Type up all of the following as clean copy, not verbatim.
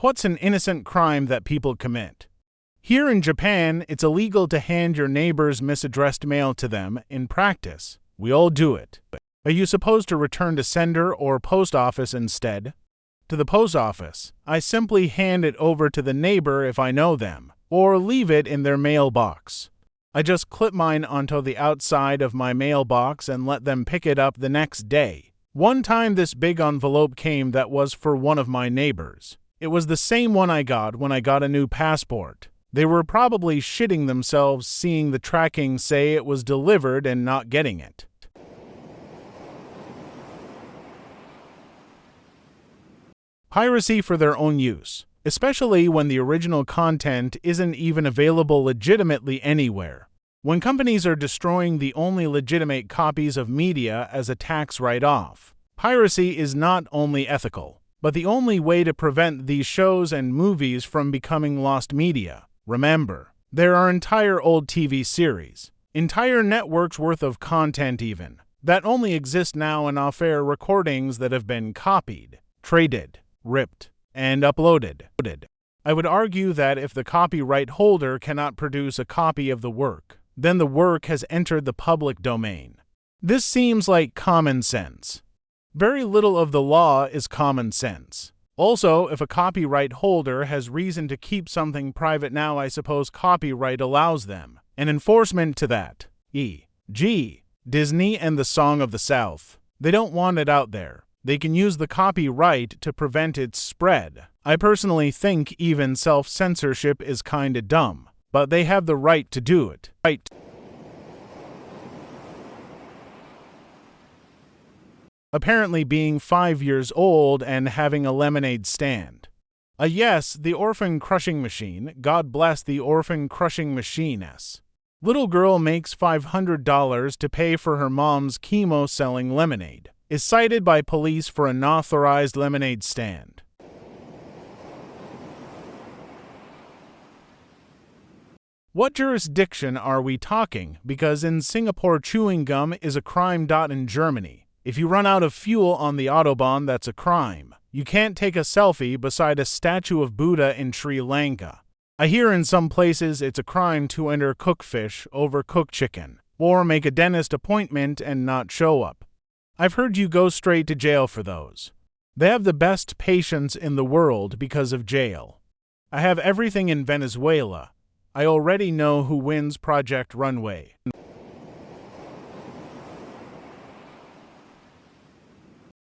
What's an innocent crime that people commit? Here in Japan, it's illegal to hand your neighbor's misaddressed mail to them. In practice, we all do it. Are you supposed to return to sender or post office instead? To the post office, I simply hand it over to the neighbor if I know them, or leave it in their mailbox. I just clip mine onto the outside of my mailbox and let them pick it up the next day. One time this big envelope came that was for one of my neighbors. It was the same one I got when I got a new passport. They were probably shitting themselves seeing the tracking say it was delivered and not getting it. Piracy for their own use, especially when the original content isn't even available legitimately anywhere. When companies are destroying the only legitimate copies of media as a tax write-off, piracy is not only ethical, but the only way to prevent these shows and movies from becoming lost media. Remember, there are entire old TV series, entire networks worth of content even, that only exist now in off-air recordings that have been copied, traded, ripped, and uploaded. I would argue that if the copyright holder cannot produce a copy of the work, then the work has entered the public domain. This seems like common sense. Very little of the law is common sense. Also, if a copyright holder has reason to keep something private now, I suppose copyright allows them an enforcement to that. E.g., Disney and the Song of the South. They don't want it out there. They can use the copyright to prevent its spread. I personally think even self-censorship is kinda dumb, but they have the right to do it. Apparently being 5 years old and having a lemonade stand. Yes, the orphan crushing machine, God bless the orphan crushing machine-s. Little girl makes $500 to pay for her mom's chemo selling lemonade. Is cited by police for an unauthorized lemonade stand. What jurisdiction are we talking? Because in Singapore chewing gum is a crime. In Germany, if you run out of fuel on the Autobahn, that's a crime. You can't take a selfie beside a statue of Buddha in Sri Lanka. I hear in some places it's a crime to enter cooked fish over cooked chicken, or make a dentist appointment and not show up. I've heard you go straight to jail for those. They have the best patience in the world because of jail. I have everything in Venezuela. I already know who wins Project Runway.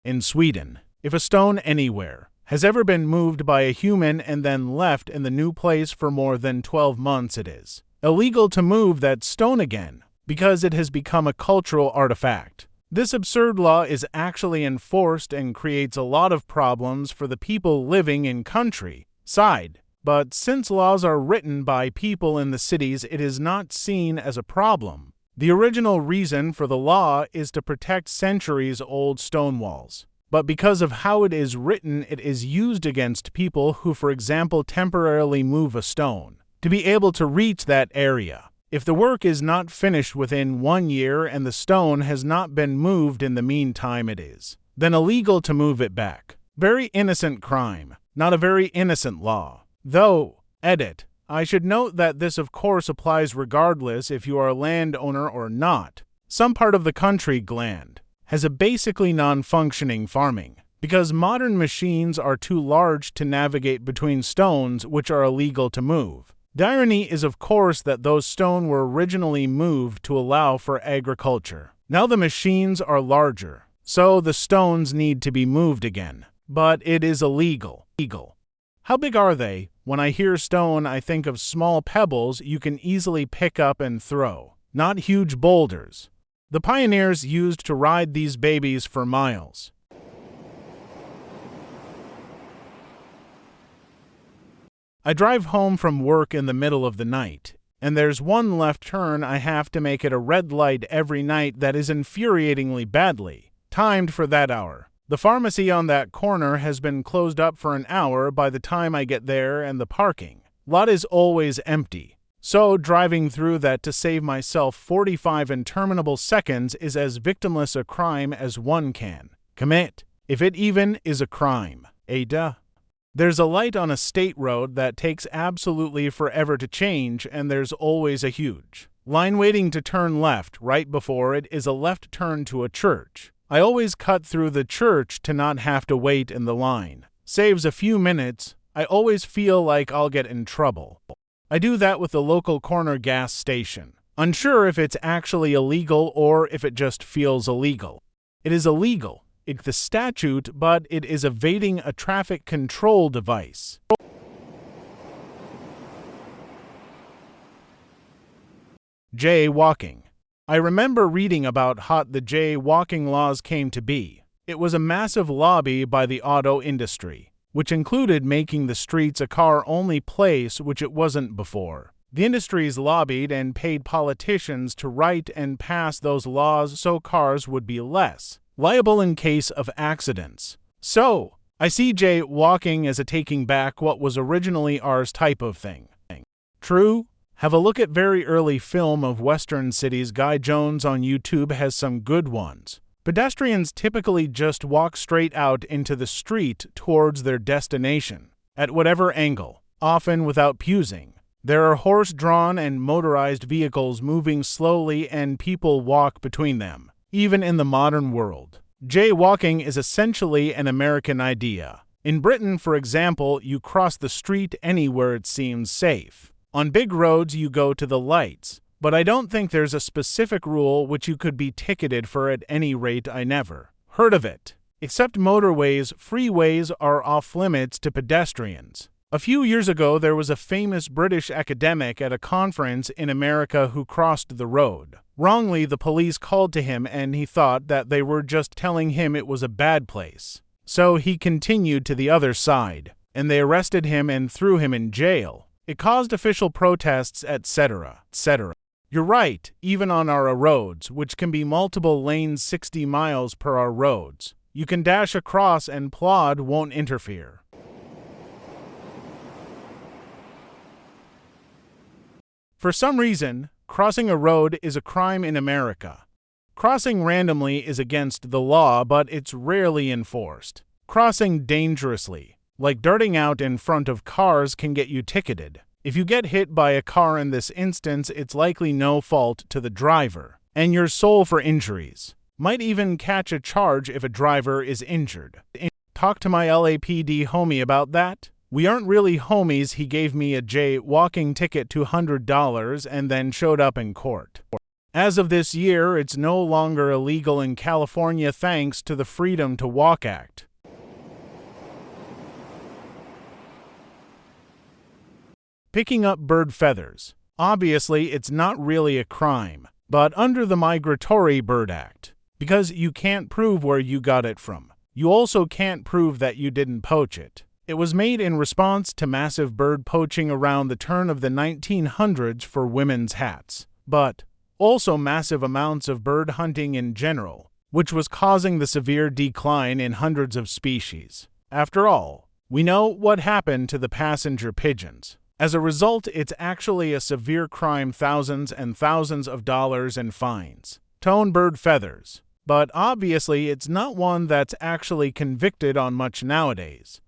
In Sweden, if a stone anywhere has ever been moved by a human and then left in the new place for more than 12 months, it is illegal to move that stone again because it has become a cultural artifact. This absurd law is actually enforced and creates a lot of problems for the people living in countryside. But since laws are written by people in the cities, it is not seen as a problem. The original reason for the law is to protect centuries-old stone walls. But because of how it is written, it is used against people who, for example, temporarily move a stone to be able to reach that area. If the work is not finished within 1 year and the stone has not been moved in the meantime, it is then illegal to move it back. Very innocent crime, not a very innocent law. Though, edit, I should note that this of course applies regardless if you are a landowner or not. Some part of the country land has a basically non-functioning farming, because modern machines are too large to navigate between stones which are illegal to move. The irony is of course that those stones were originally moved to allow for agriculture. Now the machines are larger, so the stones need to be moved again. But it is illegal. How big are they? When I hear stone, I think of small pebbles you can easily pick up and throw, not huge boulders. The pioneers used to ride these babies for miles. I drive home from work in the middle of the night, and there's one left turn I have to make at a red light every night that is infuriatingly badly timed for that hour. The pharmacy on that corner has been closed up for an hour by the time I get there, and the parking lot is always empty. So driving through that to save myself 45 interminable seconds is as victimless a crime as one can commit, if it even is a crime. Duh. There's a light on a state road that takes absolutely forever to change, and there's always a huge line waiting to turn left. Right before it is a left turn to a church. I always cut through the church to not have to wait in the line. Saves a few minutes. I always feel like I'll get in trouble. I do that with the local corner gas station. Unsure if it's actually illegal or if it just feels illegal. It is illegal. It's the statute, but it is evading a traffic control device. Jaywalking. I remember reading about how the jaywalking laws came to be. It was a massive lobby by the auto industry, which included making the streets a car-only place, which it wasn't before. The industries lobbied and paid politicians to write and pass those laws so cars would be less liable in case of accidents. So, I see jaywalking as a taking back what was originally ours type of thing. True? Have a look at very early film of Western cities. Guy Jones on YouTube has some good ones. Pedestrians typically just walk straight out into the street towards their destination, at whatever angle, often without pusing. There are horse-drawn and motorized vehicles moving slowly and people walk between them. Even in the modern world, jaywalking is essentially an American idea. In Britain, for example, you cross the street anywhere it seems safe. On big roads, you go to the lights, but I don't think there's a specific rule which you could be ticketed for. At any rate, I never heard of it. Except motorways, freeways are off-limits to pedestrians. A few years ago, there was a famous British academic at a conference in America who crossed the road. Wrongly, the police called to him and he thought that they were just telling him it was a bad place. So he continued to the other side, and they arrested him and threw him in jail. It caused official protests, etc., etc. You're right, even on our roads, which can be multiple lanes 60 miles per hour roads, you can dash across and plod won't interfere. For some reason, crossing a road is a crime in America. Crossing randomly is against the law, but it's rarely enforced. Crossing dangerously, like darting out in front of cars, can get you ticketed. If you get hit by a car in this instance, it's likely no fault to the driver, and you're sole for injuries. Might even catch a charge if a driver is injured. Talk to my LAPD homie about that. We aren't really homies. He gave me a jaywalking ticket, $200, and then showed up in court. As of this year, it's no longer illegal in California thanks to the Freedom to Walk Act. Picking up bird feathers. Obviously, it's not really a crime, but under the Migratory Bird Act, because you can't prove where you got it from. You also can't prove that you didn't poach it. It was made in response to massive bird poaching around the turn of the 1900s for women's hats, but also massive amounts of bird hunting in general, which was causing the severe decline in hundreds of species. After all, we know what happened to the passenger pigeons. As a result, it's actually a severe crime, thousands and thousands of dollars in fines. Tone bird feathers. But obviously it's not one that's actually convicted on much nowadays.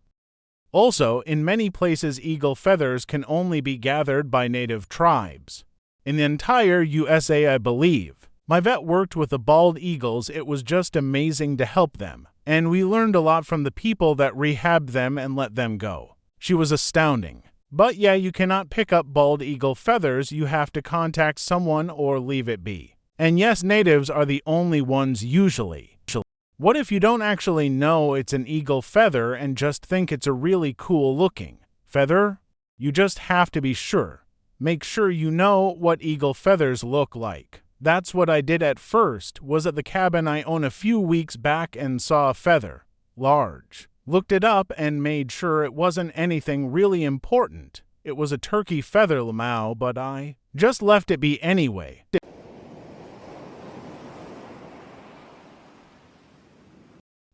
Also, in many places eagle feathers can only be gathered by native tribes. In the entire USA, I believe. My vet worked with the bald eagles. It was just amazing to help them, and we learned a lot from the people that rehabbed them and let them go. She was astounding. But yeah, you cannot pick up bald eagle feathers. You have to contact someone or leave it be. And yes, natives are the only ones usually. What if you don't actually know it's an eagle feather and just think it's a really cool looking feather? You just have to be sure. Make sure you know what eagle feathers look like. That's what I did at first. Was at the cabin I own a few weeks back and saw a feather. Large. Looked it up and made sure it wasn't anything really important. It was a turkey feather lamau, but I just left it be anyway.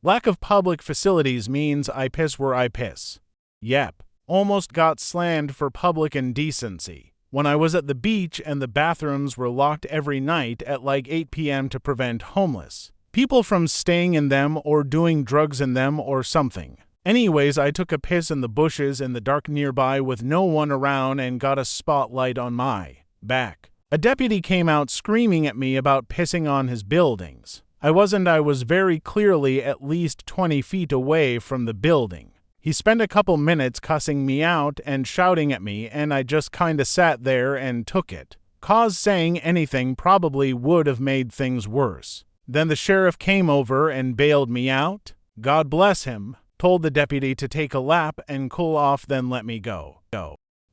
Lack of public facilities means I piss where I piss. Yep. Almost got slammed for public indecency when I was at the beach and the bathrooms were locked every night at like 8 p.m. to prevent homeless people from staying in them or doing drugs in them or something. Anyways, I took a piss in the bushes in the dark nearby with no one around and got a spotlight on my back. A deputy came out screaming at me about pissing on his buildings. I was very clearly at least 20 feet away from the building. He spent a couple minutes cussing me out and shouting at me, and I just kinda sat there and took it. 'Cause saying anything probably would have made things worse. Then the sheriff came over and bailed me out. God bless him. Told the deputy to take a lap and cool off, then let me go.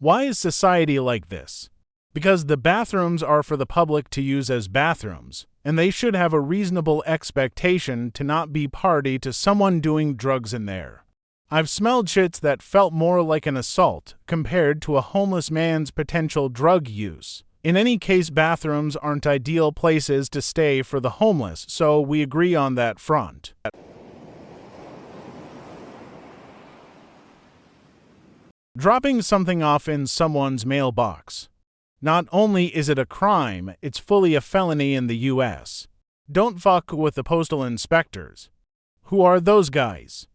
Why is society like this? Because the bathrooms are for the public to use as bathrooms, and they should have a reasonable expectation to not be party to someone doing drugs in there. I've smelled shits that felt more like an assault compared to a homeless man's potential drug use. In any case, bathrooms aren't ideal places to stay for the homeless, so we agree on that front. Dropping something off in someone's mailbox. Not only is it a crime, it's fully a felony in the US. Don't fuck with the postal inspectors. Who are those guys?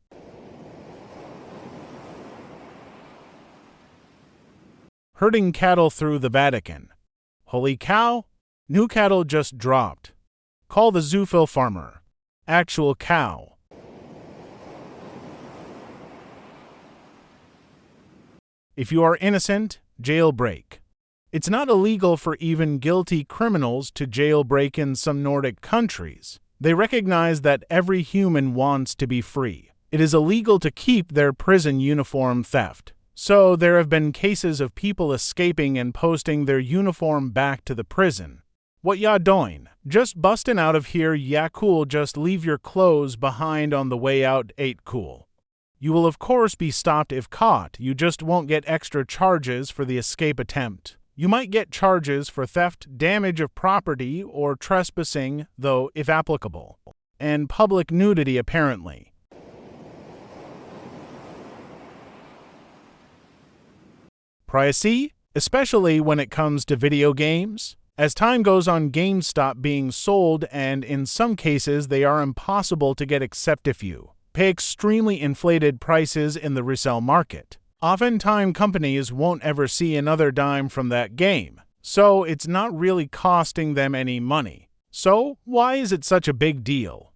Herding cattle through the Vatican. Holy cow! New cattle just dropped. Call the zoophil farmer. Actual cow. If you are innocent, jailbreak. It's not illegal for even guilty criminals to jailbreak in some Nordic countries. They recognize that every human wants to be free. It is illegal to keep their prison uniform theft. So there have been cases of people escaping and posting their uniform back to the prison. What ya doing? Just bustin' out of here, yeah cool, just leave your clothes behind on the way out, ain't cool. You will of course be stopped if caught, you just won't get extra charges for the escape attempt. You might get charges for theft, damage of property, or trespassing, though if applicable. And public nudity apparently. Privacy, especially when it comes to video games. As time goes on, games stop being sold, and in some cases they are impossible to get except if you pay extremely inflated prices in the resale market. Oftentimes companies won't ever see another dime from that game, so it's not really costing them any money. So why is it such a big deal?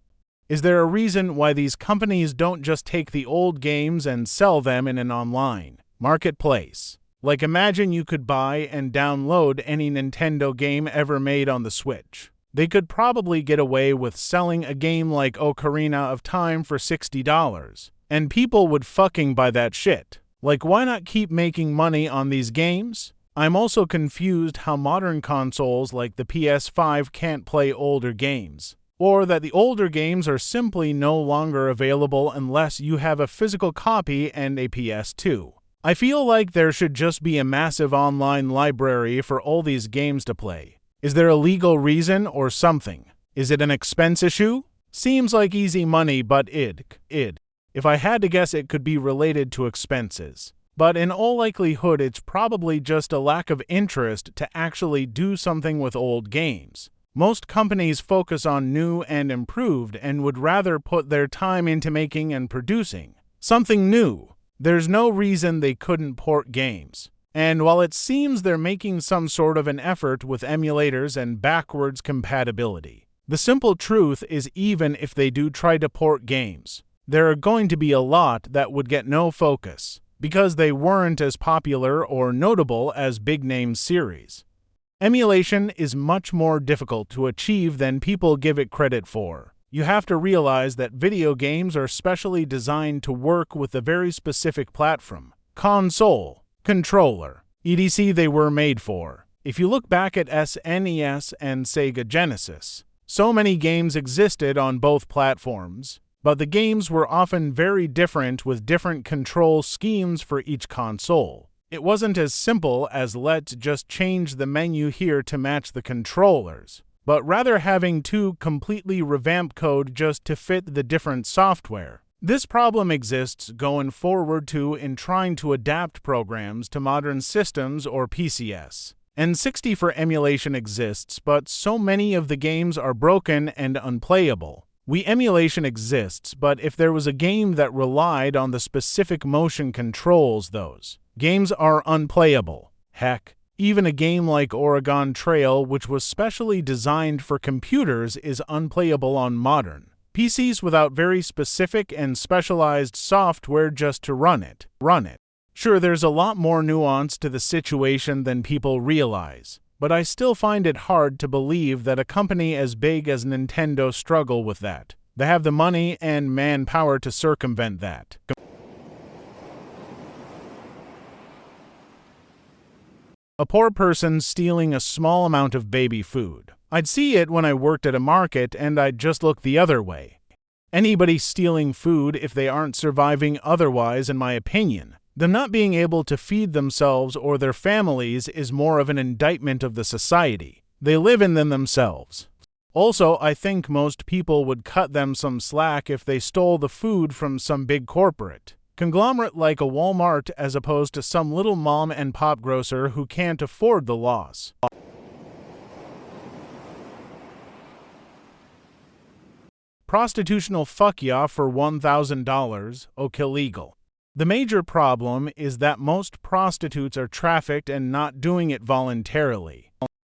Is there a reason why these companies don't just take the old games and sell them in an online marketplace? Like imagine you could buy and download any Nintendo game ever made on the Switch. They could probably get away with selling a game like Ocarina of Time for $60, and people would fucking buy that shit. Like, why not keep making money on these games? I'm also confused how modern consoles like the PS5 can't play older games, or that the older games are simply no longer available unless you have a physical copy and a PS2. I feel like there should just be a massive online library for all these games to play. Is there a legal reason or something? Is it an expense issue? Seems like easy money, but if I had to guess, it could be related to expenses. But in all likelihood, it's probably just a lack of interest to actually do something with old games. Most companies focus on new and improved and would rather put their time into making and producing something new. There's no reason they couldn't port games. And while it seems they're making some sort of an effort with emulators and backwards compatibility, the simple truth is even if they do try to port games, there are going to be a lot that would get no focus because they weren't as popular or notable as big-name series. Emulation is much more difficult to achieve than people give it credit for. You have to realize that video games are specially designed to work with a very specific platform, console, controller, etc. they were made for. If you look back at SNES and Sega Genesis, so many games existed on both platforms, but the games were often very different with different control schemes for each console. It wasn't as simple as let's just change the menu here to match the controllers, but rather having two completely revamped code just to fit the different software. This problem exists going forward too in trying to adapt programs to modern systems or PCS. N60 for emulation exists, but so many of the games are broken and unplayable. Emulation exists, but if there was a game that relied on the specific motion controls, those games are unplayable. Heck, even a game like Oregon Trail, which was specially designed for computers, is unplayable on modern PCs without very specific and specialized software just to run it. Sure, there's a lot more nuance to the situation than people realize, but I still find it hard to believe that a company as big as Nintendo struggle with that. They have the money and manpower to circumvent that. A poor person stealing a small amount of baby food. I'd see it when I worked at a market and I'd just look the other way. Anybody stealing food if they aren't surviving otherwise, in my opinion. Them not being able to feed themselves or their families is more of an indictment of the society they live in than themselves. Also, I think most people would cut them some slack if they stole the food from some big corporate conglomerate like a Walmart as opposed to some little mom and pop grocer who can't afford the loss. Prostitutional fuck ya for $1,000, illegal. The major problem is that most prostitutes are trafficked and not doing it voluntarily.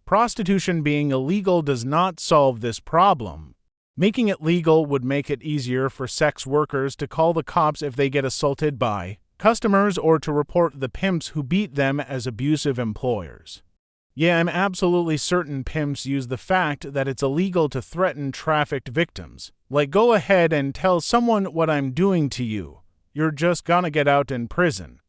Prostitution being illegal does not solve this problem. Making it legal would make it easier for sex workers to call the cops if they get assaulted by customers or to report the pimps who beat them as abusive employers. Yeah, I'm absolutely certain pimps use the fact that it's illegal to threaten trafficked victims. Like, go ahead and tell someone what I'm doing to you. You're just gonna get out in prison.